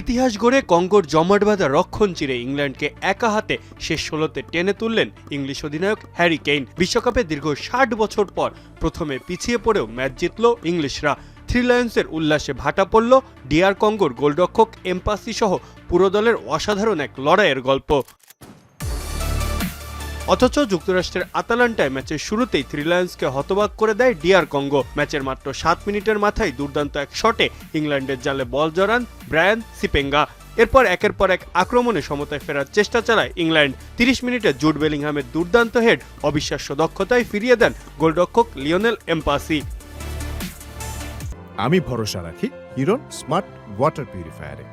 ইতিহাস গড়ে কঙ্গোর জমাট বাঁধা রক্ষণ চিরে ইংল্যান্ডকে একা হাতে শেষ ১৬তে টেনে তুললেন ইংলিশ অধিনায়ক হ্যারি কেইন। বিশ্বকাপে দীর্ঘ ৬০ বছর পর প্রথমে পিছিয়ে পড়েও ম্যাচ জিতল ইংলিশরা। থ্রি লায়ন্সের উল্লাসে ভাটা পড়ল ডিআর কঙ্গোর গোলরক্ষক এমপাসি সহ পুরো দলের অসাধারণ এক লড়াইয়ের গল্প। অথচ যুক্তরাষ্ট্রের আতালান্টায় ম্যাচের শুরুতেই থ্রি লায়ন্সকে হতবাক করে দেয় ডিআর কঙ্গো। ম্যাচের মাত্র ৭ মিনিটের মাথায় দুর্দান্ত এক শটে ইংল্যান্ডের জালে বল জড়ান ব্রায়ান সিপেঙ্গা। এরপর একের পর এক আক্রমণে সমতায় ফেরার চেষ্টা চালায় ইংল্যান্ড। ৩০ মিনিটে জুড বেলিংহামের দুর্দান্ত হেড অবিশ্বাস্য দক্ষতায় ফিরিয়ে দেন গোলরক্ষক লিওনেল এমপাসি। আমি ভরসা রাখি হিরন স্মার্ট ওয়াটার পিউরিফায়ারে।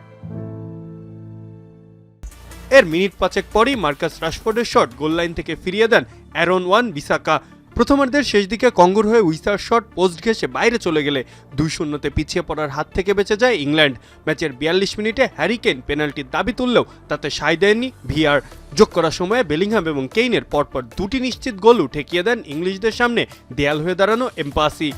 এর মিনিট ৫ পরই মার্কাস রাশফোর্ডের শট গোল লাইন থেকে ফিরিয়ে দেন অ্যারন ওয়ান বিসাকা। প্রথমার্ধের শেষ দিকে কঙ্গোর হয়ে উইসার শট পোস্ট ঘেঁষে বাইরে চলে গেলে ২-০তে পিছিয়ে পড়ার হাত থেকে বেঁচে যায় ইংল্যান্ড। ম্যাচের ৪২ মিনিটে হ্যারি কেইন পেনাল্টির দাবি তুললেও তাতে সায় দেয়নি ভিআর। যোগ করার সময়ে বেলিংহাম এবং কেইনের পরপর দুটি নিশ্চিত গোলও ঠেকিয়ে দেন ইংলিশদের সামনে দেয়াল হয়ে দাঁড়ানো এমপাসি।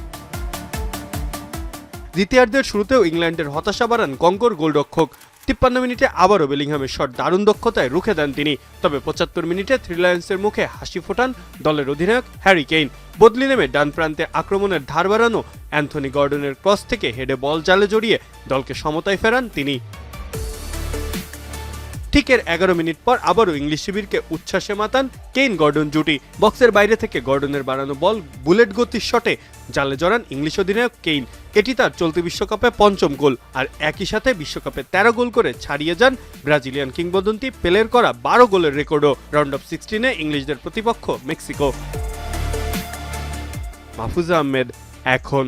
দ্বিতীয়ার্ধের শুরুতেও ইংল্যান্ডের হতাশা বাড়ান কঙ্গোর গোলরক্ষক। ৫৩ মিনিটে আবারও বেলিংহামের শট দারুণ দক্ষতায় রুখে দেন তিনি। তবে ৭৫ মিনিটে থ্রি লায়ন্সের মুখে হাসি ফোটান দলের অধিনায়ক হ্যারি কেইন। বদলি নেমে ডান প্রান্তে আক্রমণের ধার বাড়ানো অ্যান্থনি গর্ডনের ক্রস থেকে হেডে বল জালে জড়িয়ে দলকে সমতায় ফেরান তিনি। ঠিক এর ১১ মিনিট পর আবারও ইংলিশ শিবিরকে উচ্ছ্বাসে মাতান কেইন গর্ডন জুটি। বক্সের বাইরে থেকে গর্ডনের বাড়ানো বল বুলেট গতির শটে জালে জড়ান ইংলিশ অধিনায়ক কেইন। এটি তার চলতি বিশ্বকাপে ৫ম গোল, আর একই সাথে বিশ্বকাপে ১৩ গোল করে ছাড়িয়ে যান ব্রাজিলিয়ান কিংবদন্তি পেলের করা ১২ গোলের রেকর্ডও। রাউন্ড অফ 16-এ ইংলিশদের প্রতিপক্ষ মেক্সিকো। মাহফুজা আহমেদ, এখন।